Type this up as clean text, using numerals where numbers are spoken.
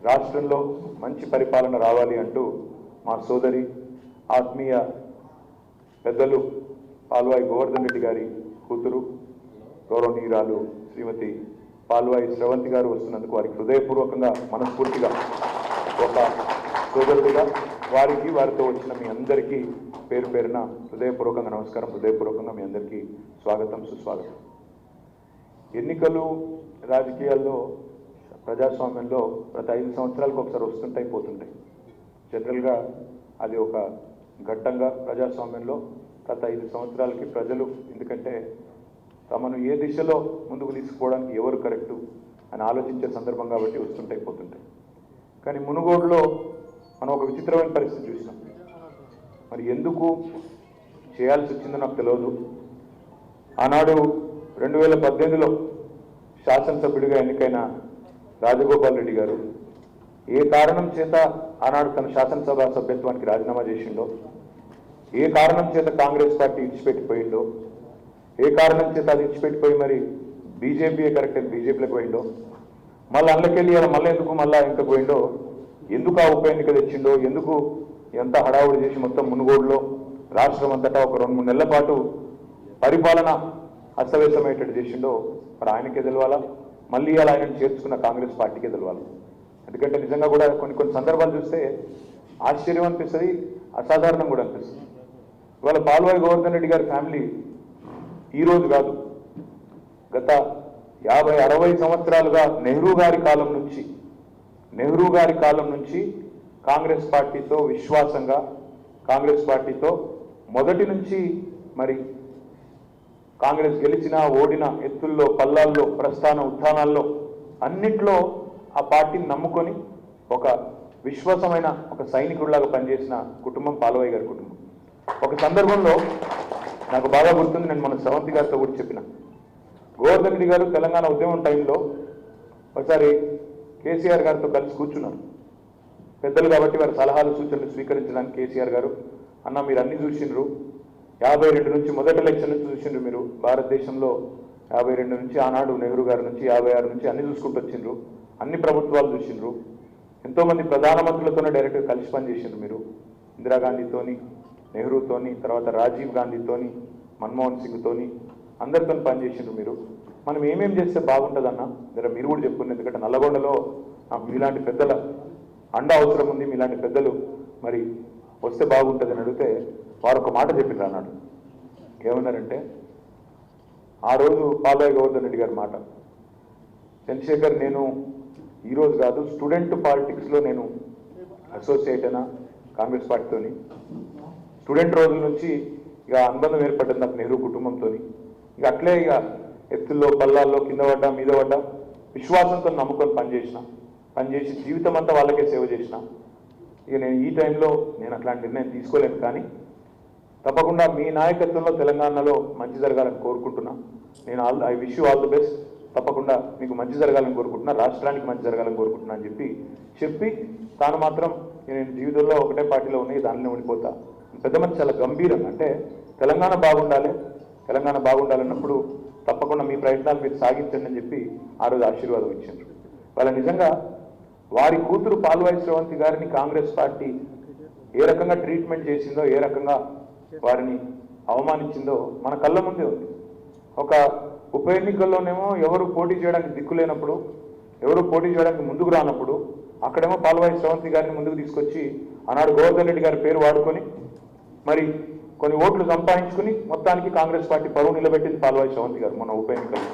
రాష్ట్రంలో మంచి పరిపాలన రావాలి అంటూ మా సోదరి ఆత్మీయ పెద్దలు పాల్వాయి గోవర్ధన్ రెడ్డి గారి కూతురు గౌరవనీయురాలు శ్రీమతి పాల్వాయి శ్రవంతి గారు వస్తున్నందుకు వారికి హృదయపూర్వకంగా మనస్ఫూర్తిగా ఒక సోదరుడిగా వారికి వారితో వచ్చిన మీ అందరికీ పేరు పేరున హృదయపూర్వకంగా నమస్కారం, హృదయపూర్వకంగా మీ అందరికీ స్వాగతం, సుస్వాగతం. ఎన్నికలు రాజకీయాల్లో ప్రజాస్వామ్యంలో ప్రతి 5 సంవత్సరాలకు ఒకసారి వస్తుంటాయి, పోతుంటాయి. జనరల్గా అది ఒక ఘట్టంగా ప్రజాస్వామ్యంలో ప్రతి 5 సంవత్సరాలకి ప్రజలు, ఎందుకంటే తమను ఏ దిశలో ముందుకు తీసుకుపోవడానికి ఎవరు కరెక్టు అని ఆలోచించే సందర్భం కాబట్టి వస్తుంటాయి, పోతుంటాయి. కానీ మునుగోడులో మనం ఒక విచిత్రమైన పరిస్థితి చూసినాం. మరి ఎందుకు చేయాల్సి వచ్చిందో నాకు తెలియదు. ఆనాడు 2018లో శాసనసభ్యుడిగా ఎన్నికైన రాజగోపాల్ రెడ్డి గారు ఏ కారణం చేత ఆనాడు తన శాసనసభ సభ్యత్వానికి రాజీనామా చేసిండో, ఏ కారణం చేత కాంగ్రెస్ పార్టీ ఇడిచిపెట్టిపోయిండో, ఏ కారణం చేత అది ఇడిచిపెట్టిపోయి మరి బీజేపీయే కరెక్ట్ అని బీజేపీలోకి పోయిండో, మళ్ళీ అందుకెళ్ళి మళ్ళీ ఎందుకు మళ్ళీ ఇంకా పోయిండో, ఎందుకు ఆ ఉప ఎన్నిక తెచ్చిండో, ఎందుకు ఎంత హడావుడి చేసి మొత్తం మునుగోడులో రాష్ట్రం అంతటా ఒక 2-3 నెలల పాటు పరిపాలన అస్తవ్యస్తమయ్యేటట్టు చేసిండో మరి ఆయనకే తెలవాలా, మళ్ళీ అలా ఆయనను చేర్చుకున్న కాంగ్రెస్ పార్టీకే తెలవాలి. ఎందుకంటే నిజంగా కూడా కొన్ని సందర్భాలు చూస్తే ఆశ్చర్యం అనిపిస్తుంది, అసాధారణం కూడా అనిపిస్తుంది. ఇవాళ పాల్వాయి గోవర్ధన్ రెడ్డి గారి ఫ్యామిలీ ఈరోజు కాదు, గత 50-60 సంవత్సరాలుగా నెహ్రూ గారి కాలం నుంచి కాంగ్రెస్ పార్టీతో విశ్వాసంగా, కాంగ్రెస్ పార్టీతో మొదటి నుంచి మరి కాంగ్రెస్ గెలిచిన ఓడిన ఎత్తుల్లో పల్లాల్లో ప్రస్థాన ఉత్థానాల్లో అన్నిట్లో ఆ పార్టీని నమ్ముకొని ఒక విశ్వాసమైన ఒక సైనికుడిలాగా పనిచేసిన కుటుంబం పాల్వాయి గారి కుటుంబం. ఒక సందర్భంలో నాకు బాగా గుర్తుంది, నేను మన శ్రవంతి గారితో కూడా చెప్పిన, గోవర్ధన్ రెడ్డి గారు తెలంగాణ ఉద్యమం టైంలో ఒకసారి కేసీఆర్ గారితో కలిసి కూర్చున్నారు. పెద్దలు కాబట్టి వారి సలహాలు సూచనలు స్వీకరించడానికి కేసీఆర్ గారు, అన్న మీరు అన్ని చూసిండ్రు, 52 నుంచి మొదటి ఎలక్షన్ నుంచి చూసిండ్రు, మీరు భారతదేశంలో 52 నుంచి ఆనాడు నెహ్రూ గారి నుంచి 56 నుంచి అన్ని చూసుకుంటూ వచ్చిండ్రు, అన్ని ప్రభుత్వాలు చూసిండ్రు, ఎంతోమంది ప్రధానమంత్రులతోనే డైరెక్ట్గా కలిసి పనిచేసిండ్రు మీరు, ఇందిరాగాంధీతోని, నెహ్రూతోని, తర్వాత రాజీవ్ గాంధీతోని, మన్మోహన్ సింగ్తోని అందరితో పనిచేసిండ్రు మీరు. మనం ఏమేం చేస్తే బాగుంటుందన్న జర మీరు కూడా చెప్పుకున్నారు. ఎందుకంటే నల్లగొండలో నాకు మీలాంటి పెద్దల అండ అవసరం ఉంది, మీలాంటి పెద్దలు మరి వస్తే బాగుంటుందని అడిగితే వారు ఒక మాట చెప్పిండ్రు అన్నాడు. ఏమన్నారంటే, ఆ రోజు పాల్వాయి గోవర్ధన్ రెడ్డి గారి మాట, చంద్రశేఖర్ నేను ఈరోజు కాదు స్టూడెంట్ పాలిటిక్స్లో నేను అసోసియేట్ అయినా కాంగ్రెస్ పార్టీతోని, స్టూడెంట్ రోజుల నుంచి ఇక అనుబంధం ఏర్పడ్డది నాకు నెహ్రూ కుటుంబంతో. ఇక అట్లే ఇక ఎత్తుల్లో పల్లాల్లో కింద పడ్డా మీద పడ్డా విశ్వాసంతో నమ్ముకొని పనిచేసి జీవితం అంతా వాళ్ళకే సేవ చేసిన. ఇక నేను ఈ టైంలో నేను అట్లాంటి నిర్ణయం తీసుకోలేను, కానీ తప్పకుండా మీ నాయకత్వంలో తెలంగాణలో మంచి జరగాలని కోరుకుంటున్నా. నేను I wish you all the best. తప్పకుండా మీకు మంచి జరగాలని కోరుకుంటున్నా, రాష్ట్రానికి మంచి జరగాలని కోరుకుంటున్నా అని చెప్పి తాను మాత్రం నేను జీవితంలో ఒకటే పార్టీలో ఉన్నాయి, దానిలో ఉండిపోతా. పెద్ద మంది చాలా గంభీరంగా, అంటే తెలంగాణ బాగుండాలన్నప్పుడు తప్పకుండా మీ ప్రయత్నాలు మీరు సాగించండి అని చెప్పి ఆ రోజు ఆశీర్వాదం ఇచ్చారు. వాళ్ళ నిజంగా వారి కూతురు పాల్వాయి శ్రవంతి గారిని కాంగ్రెస్ పార్టీ ఏ రకంగా ట్రీట్మెంట్ చేసిందో, ఏ రకంగా వారిని అవమానించిందో మన కళ్ళ ముందే ఉంది. ఒక ఉప ఎన్నికల్లోనేమో ఎవరు పోటీ చేయడానికి దిక్కులేనప్పుడు, ఎవరు పోటీ చేయడానికి ముందుకు రానప్పుడు అక్కడేమో పాల్వాయి శ్రవంతి గారిని ముందుకు తీసుకొచ్చి ఆనాడు గోవర్ధన్ రెడ్డి గారి పేరు వాడుకొని మరి కొన్ని ఓట్లు సంపాదించుకుని మొత్తానికి కాంగ్రెస్ పార్టీ పరువు నిలబెట్టింది పాల్వాయి శ్రవంతి గారు మొన్న ఉప ఎన్నికల్లో.